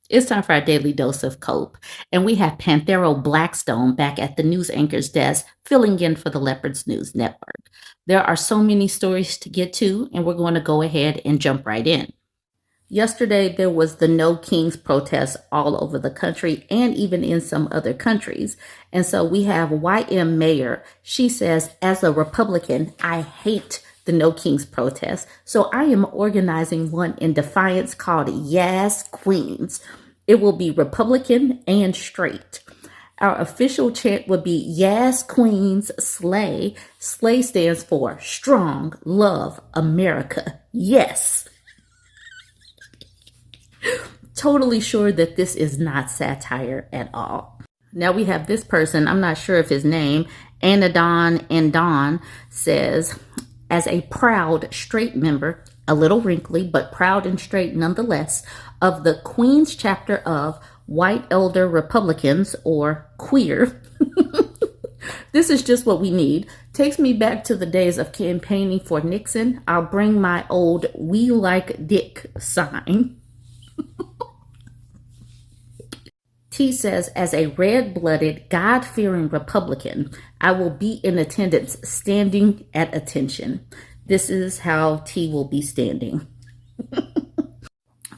It's time for our daily dose of cope. And we have Panthero Blackstone back at the news anchor's desk, filling in for the Leopards News Network. There are so many stories to get to, and we're going to go ahead and jump right in. Yesterday, there was the No Kings protest all over the country and even in some other countries. And so we have YM Mayer. She says, as a Republican, I hate the No Kings protest. So I am organizing one in defiance called Yes Queens. It will be Republican and straight. Our official chant would be Yes Queens Slay. Slay stands for Strong Love America. Yes. Totally sure that this is not satire at all. Now we have this person, I'm not sure of his name, Anadon and Don says, as a proud straight member, a little wrinkly, but proud and straight nonetheless, of the Queens chapter of White Elder Republicans, or queer. This is just what we need. Takes me back to the days of campaigning for Nixon. I'll bring my old "We Like Dick" sign. T says, as a red-blooded, God-fearing Republican, I will be in attendance, standing at attention. This is how T will be standing.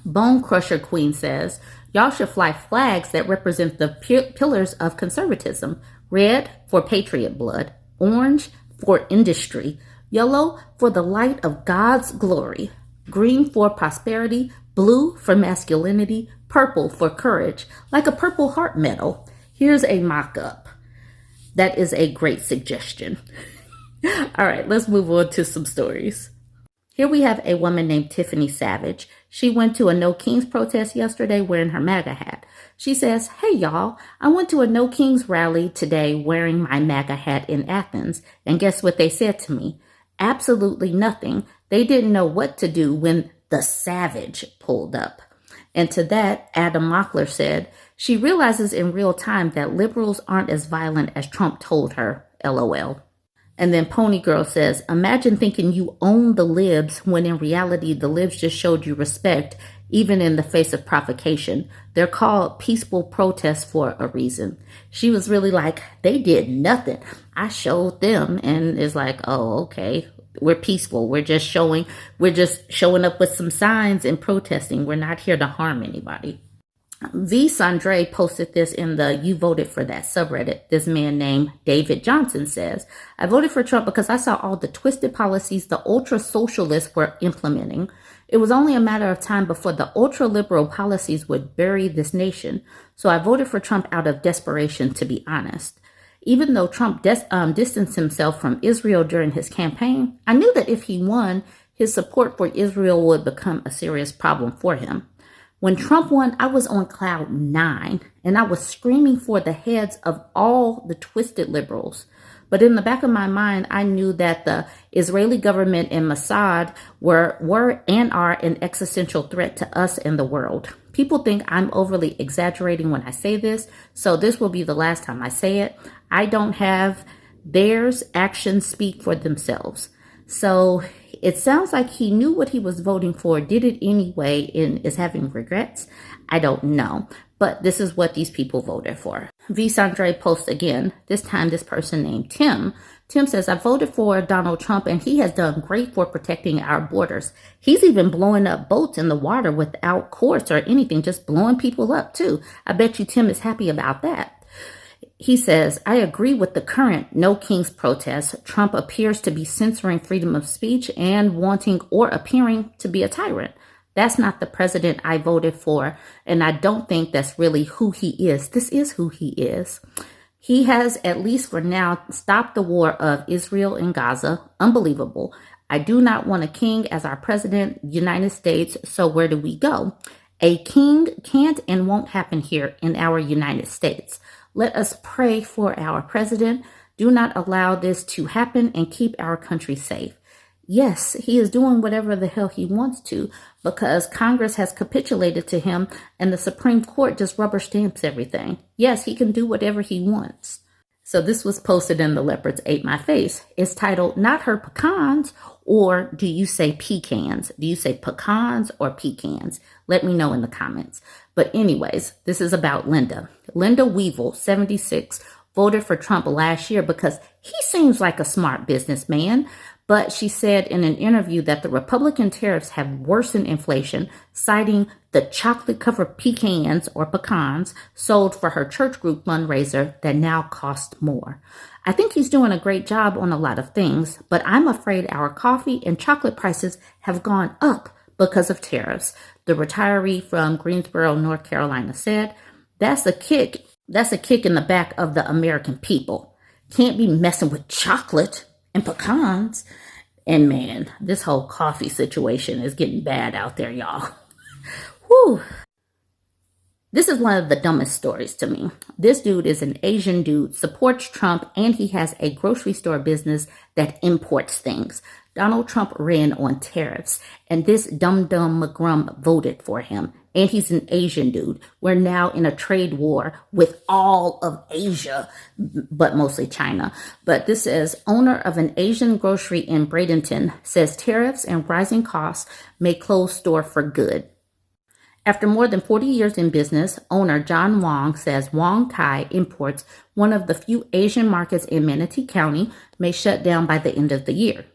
Bone Crusher Queen says, y'all should fly flags that represent the pillars of conservatism. Red for patriot blood, orange for industry, yellow for the light of God's glory, green for prosperity, blue for masculinity, purple for courage, like a Purple Heart medal. Here's a mock-up. That is a great suggestion. All right, let's move on to some stories. Here we have a woman named Tiffany Savage. She went to a No Kings protest yesterday wearing her MAGA hat. She says, hey y'all, I went to a No Kings rally today wearing my MAGA hat in Athens. And guess what they said to me? Absolutely nothing. They didn't know what to do when the Savage pulled up. And to that, Adam Mockler said, she realizes in real time that liberals aren't as violent as Trump told her, LOL. And then Pony Girl says, imagine thinking you own the libs when in reality the libs just showed you respect, even in the face of provocation. They're called peaceful protests for a reason. She was really like, they did nothing. I showed them. And it's like, oh, okay. We're peaceful. We're just showing up with some signs and protesting. We're not here to harm anybody. V. Sandre posted this in the You Voted for That subreddit. This man named David Johnson says, I voted for Trump because I saw all the twisted policies the ultra-socialists were implementing. It was only a matter of time before the ultra-liberal policies would bury this nation. So I voted for Trump out of desperation, to be honest. Even though Trump distanced himself from Israel during his campaign, I knew that if he won, his support for Israel would become a serious problem for him. When Trump won, I was on cloud 9, and I was screaming for the heads of all the twisted liberals. But in the back of my mind, I knew that the Israeli government and Mossad were and are an existential threat to us and the world. People think I'm overly exaggerating when I say this, so this will be the last time I say it. I don't have theirs. Actions speak for themselves. So it sounds like he knew what he was voting for, did it anyway, and is having regrets. I don't know. But this is what these people voted for. V. Sandre posts again, this time this person named Tim. Tim says, I voted for Donald Trump and he has done great for protecting our borders. He's even blowing up boats in the water without courts or anything, just blowing people up too. I bet you Tim is happy about that. He says, I agree with the current No Kings protest. Trump appears to be censoring freedom of speech and wanting or appearing to be a tyrant. That's not the president I voted for, and I don't think that's really who he is. This is who he is. He has, at least for now, stopped the war of Israel and Gaza. Unbelievable. I do not want a king as our president, United States, so where do we go? A king can't and won't happen here in our United States. Let us pray for our president. Do not allow this to happen and keep our country safe. Yes, he is doing whatever the hell he wants to because Congress has capitulated to him and the Supreme Court just rubber stamps everything. Yes, he can do whatever he wants. So this was posted in The Leopards Ate My Face. It's titled, Not Her Pecans, or do you say pecans? Do you say pecans or pecans? Let me know in the comments. But anyways, this is about Linda. Linda Weevil, 76, voted for Trump last year because he seems like a smart businessman. But she said in an interview that the Republican tariffs have worsened inflation, citing the chocolate-covered pecans or pecans sold for her church group fundraiser that now cost more. I think he's doing a great job on a lot of things, but I'm afraid our coffee and chocolate prices have gone up because of tariffs. The retiree from Greensboro, North Carolina said, that's a kick in the back of the American people. Can't be messing with chocolate and pecans. And man, this whole coffee situation is getting bad out there, y'all. Whew. This is one of the dumbest stories to me. This dude is an Asian dude, supports Trump, and he has a grocery store business that imports things. Donald Trump ran on tariffs, and this dumb McGrum voted for him. And he's an Asian dude. We're now in a trade war with all of Asia, but mostly China. But this says, owner of an Asian grocery in Bradenton says tariffs and rising costs may close store for good. After more than 40 years in business, owner John Wong says Wong Kai Imports, one of the few Asian markets in Manatee County, may shut down by the end of the year.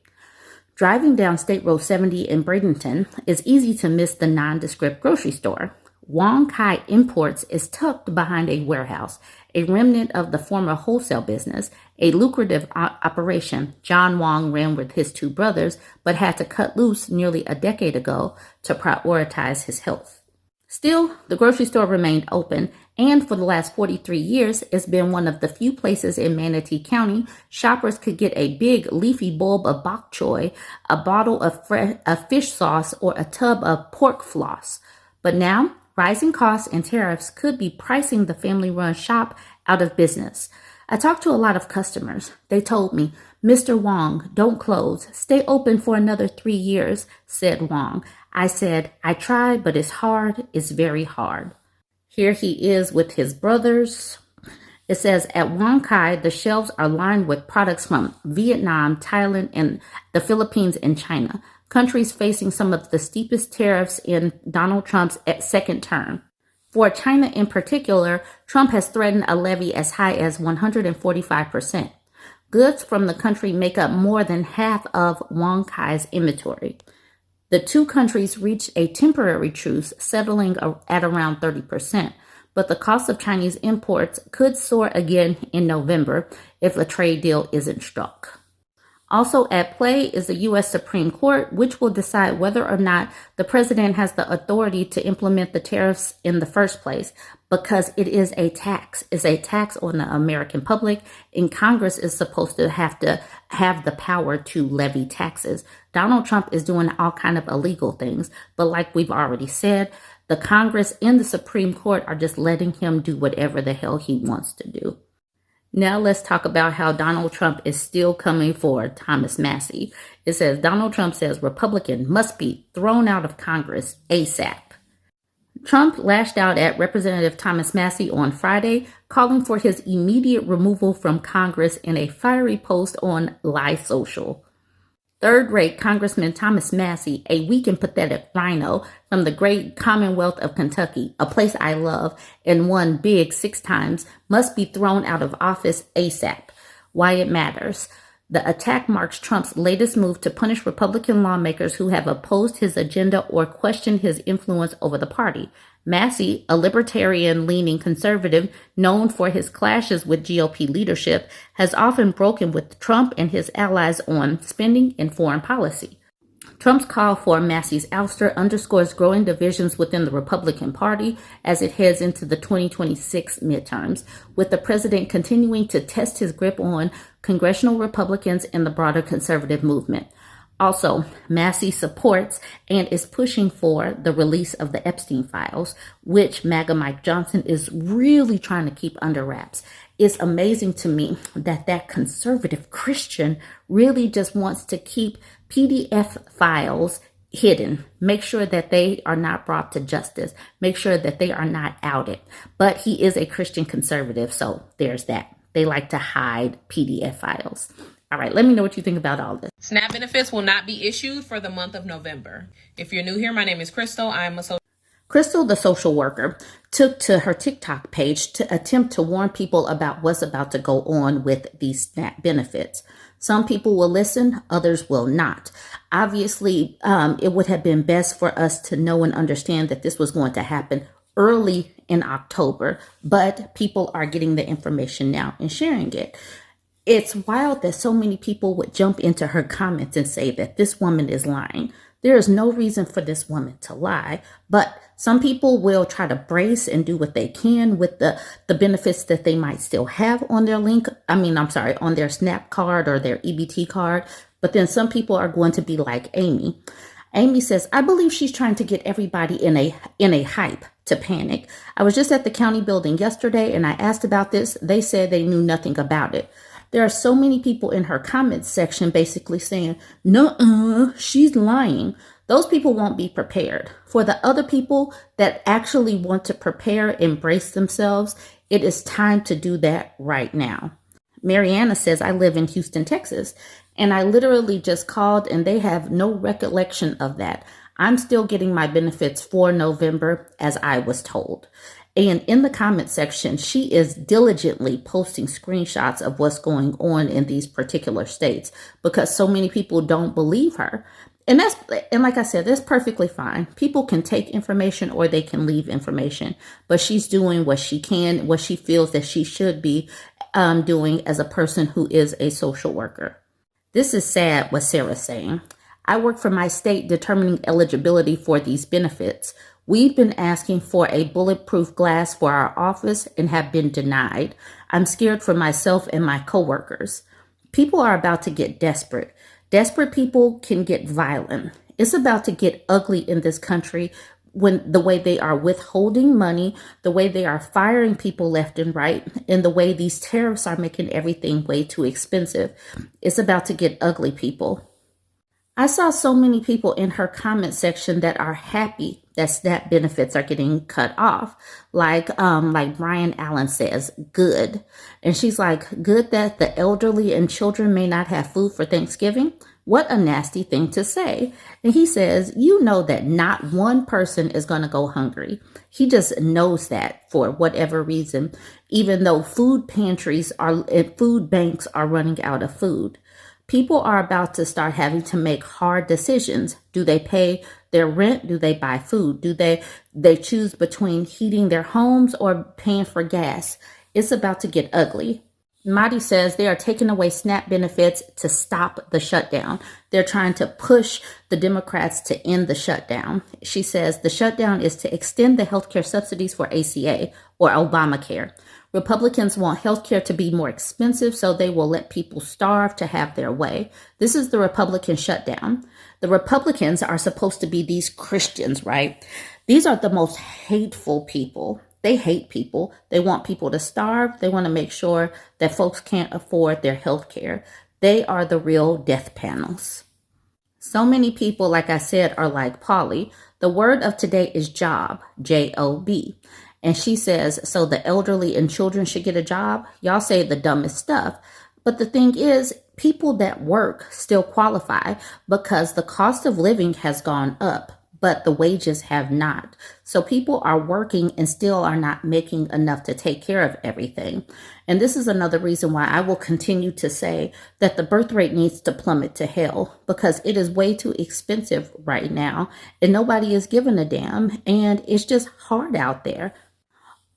Driving down State Road 70 in Bradenton is easy to miss the nondescript grocery store. Wong Kai Imports is tucked behind a warehouse, a remnant of the former wholesale business, a lucrative operation John Wong ran with his two brothers, but had to cut loose nearly a decade ago to prioritize his health. Still, the grocery store remained open, and for the last 43 years, it's been one of the few places in Manatee County shoppers could get a big leafy bulb of bok choy, a bottle of fish sauce, or a tub of pork floss. But now, rising costs and tariffs could be pricing the family-run shop out of business. I talked to a lot of customers. They told me, Mr. Wong, don't close. Stay open for another 3 years, said Wong. I said, I tried, but it's hard. It's very hard. Here he is with his brothers. It says, at Wong Kai, the shelves are lined with products from Vietnam, Thailand, and the Philippines and China, countries facing some of the steepest tariffs in Donald Trump's second term. For China in particular, Trump has threatened a levy as high as 145%. Goods from the country make up more than half of Wong Kai's inventory. The two countries reached a temporary truce, settling at around 30%, but the cost of Chinese imports could soar again in November if a trade deal isn't struck. Also at play is the U.S. Supreme Court, which will decide whether or not the president has the authority to implement the tariffs in the first place, because it is a tax. It's a tax on the American public, and Congress is supposed to have the power to levy taxes. Donald Trump is doing all kind of illegal things, but like we've already said, the Congress and the Supreme Court are just letting him do whatever the hell he wants to do. Now let's talk about how Donald Trump is still coming for Thomas Massie. It says Donald Trump says Republican must be thrown out of Congress ASAP. Trump lashed out at Representative Thomas Massie on Friday, calling for his immediate removal from Congress in a fiery post on Lie Social. Third-rate Congressman Thomas Massie, a weak and pathetic rhino from the great Commonwealth of Kentucky, a place I love and won big 6 times, must be thrown out of office ASAP. Why it matters. The attack marks Trump's latest move to punish Republican lawmakers who have opposed his agenda or questioned his influence over the party. Massie, a libertarian-leaning conservative known for his clashes with GOP leadership, has often broken with Trump and his allies on spending and foreign policy. Trump's call for Massie's ouster underscores growing divisions within the Republican Party as it heads into the 2026 midterms, with the president continuing to test his grip on congressional Republicans and the broader conservative movement. Also, Massie supports and is pushing for the release of the Epstein files, which MAGA Mike Johnson is really trying to keep under wraps. It's amazing to me that conservative Christian really just wants to keep PDF files hidden. Make sure that they are not brought to justice. Make sure that they are not outed. But he is a Christian conservative, so there's that. They like to hide PDF files. All right, let me know what you think about all this. SNAP benefits will not be issued for the month of November. If you're new here, my name is Crystal. I'm a social Crystal, the social worker, took to her TikTok page to attempt to warn people about what's about to go on with these SNAP benefits. Some people will listen, others will not. Obviously, it would have been best for us to know and understand that this was going to happen early in October, but people are getting the information now and sharing it. It's wild that so many people would jump into her comments and say that this woman is lying. There is no reason for this woman to lie, but some people will try to brace and do what they can with the benefits that they might still have on their on their SNAP card or their EBT card. But then some people are going to be like Amy. Amy says, I believe she's trying to get everybody in a hype to panic. I was just at the county building yesterday and I asked about this. They said they knew nothing about it. There are so many people in her comments section basically saying, no, she's lying. Those people won't be prepared. For the other people that actually want to prepare and brace themselves, it is time to do that right now. Mariana says, I live in Houston, Texas, and I literally just called and they have no recollection of that. I'm still getting my benefits for November as I was told. And in the comment section, she is diligently posting screenshots of what's going on in these particular states because so many people don't believe her. And like I said, that's perfectly fine. People can take information or they can leave information, but she's doing what she can, what she feels that she should be doing as a person who is a social worker. This is sad, what Sarah's saying. I work for my state determining eligibility for these benefits. We've been asking for a bulletproof glass for our office and have been denied. I'm scared for myself and my coworkers. People are about to get desperate. Desperate people can get violent. It's about to get ugly in this country when the way they are withholding money, the way they are firing people left and right, and the way these tariffs are making everything way too expensive. It's about to get ugly, people. I saw so many people in her comment section that are happy that SNAP benefits are getting cut off. Like Brian Allen says, good. And she's like, good that the elderly and children may not have food for Thanksgiving. What a nasty thing to say. And he says, you know that not one person is going to go hungry. He just knows that for whatever reason, even though food banks are running out of food. People are about to start having to make hard decisions. Do they pay their rent? Do they buy food? Do they choose between heating their homes or paying for gas? It's about to get ugly. Madi says they are taking away SNAP benefits to stop the shutdown. They're trying to push the Democrats to end the shutdown. She says the shutdown is to extend the healthcare subsidies for ACA or Obamacare. Republicans want healthcare to be more expensive, so they will let people starve to have their way. This is the Republican shutdown. The Republicans are supposed to be these Christians, right? These are the most hateful people. They hate people. They want people to starve. They want to make sure that folks can't afford their health care. They are the real death panels. So many people, like I said, are like Polly. The word of today is job, J-O-B. And she says, so the elderly and children should get a job? Y'all say the dumbest stuff. But the thing is, people that work still qualify because the cost of living has gone up, but the wages have not. So people are working and still are not making enough to take care of everything. And this is another reason why I will continue to say that the birth rate needs to plummet to hell because it is way too expensive right now and nobody is giving a damn and it's just hard out there.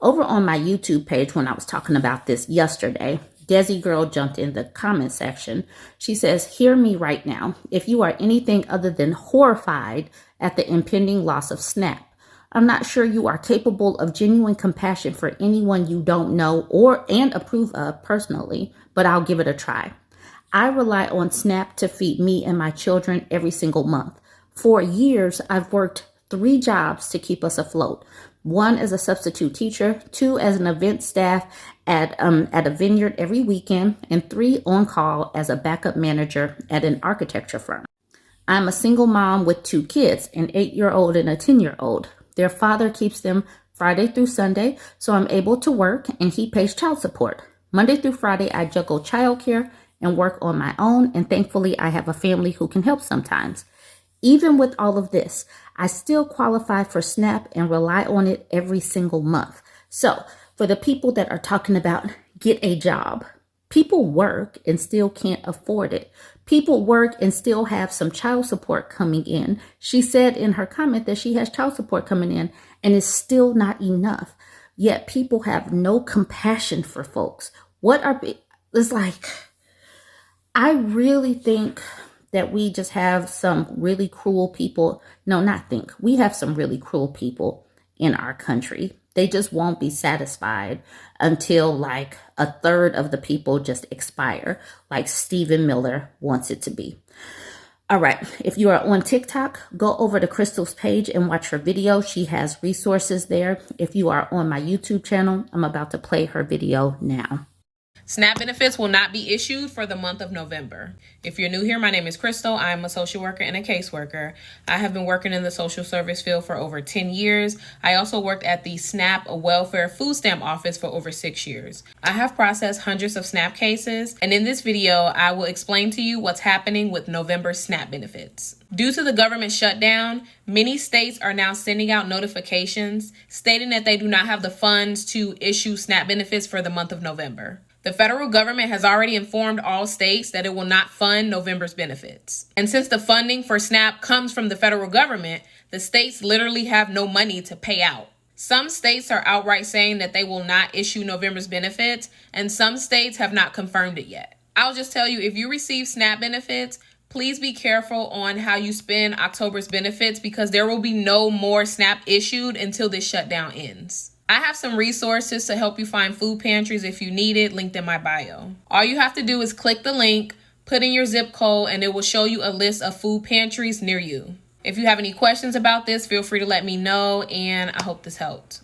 Over on my YouTube page when I was talking about this yesterday, Desi Girl jumped in the comment section. She says, hear me right now. If you are anything other than horrified at the impending loss of SNAP, I'm not sure you are capable of genuine compassion for anyone you don't know and approve of personally, but I'll give it a try. I rely on SNAP to feed me and my children every single month. For years, I've worked 3 jobs to keep us afloat. 1 as a substitute teacher, 2 as an event staff at a vineyard every weekend, and 3 on call as a backup manager at an architecture firm. I'm a single mom with 2 kids, an 8-year-old and a 10-year-old. Their father keeps them Friday through Sunday, so I'm able to work and he pays child support. Monday through Friday, I juggle childcare and work on my own, and thankfully I have a family who can help sometimes. Even with all of this, I still qualify for SNAP and rely on it every single month. So for the people that are talking about get a job, people work and still can't afford it. People work and still have some child support coming in. She said in her comment that she has child support coming in and it's still not enough. Yet people have no compassion for folks. It's like, I really think that we just have some really cruel people. No, not think. We have some really cruel people in our country. They just won't be satisfied until like a third of the people just expire, like Stephen Miller wants it to be. All right, if you are on TikTok, go over to Crystal's page and watch her video. She has resources there. If you are on my YouTube channel, I'm about to play her video now. SNAP benefits will not be issued for the month of November. If you're new here, my name is Crystal. I'm a social worker and a caseworker. I have been working in the social service field for over 10 years. I also worked at the SNAP Welfare Food Stamp Office for over 6 years. I have processed hundreds of SNAP cases, and in this video, I will explain to you what's happening with November SNAP benefits. Due to the government shutdown, many states are now sending out notifications stating that they do not have the funds to issue SNAP benefits for the month of November. The federal government has already informed all states that it will not fund November's benefits. And since the funding for SNAP comes from the federal government, the states literally have no money to pay out. Some states are outright saying that they will not issue November's benefits, and some states have not confirmed it yet. I'll just tell you, if you receive SNAP benefits, please be careful on how you spend October's benefits because there will be no more SNAP issued until this shutdown ends. I have some resources to help you find food pantries if you need it, linked in my bio. All you have to do is click the link, put in your zip code, and it will show you a list of food pantries near you. If you have any questions about this, feel free to let me know, and I hope this helped.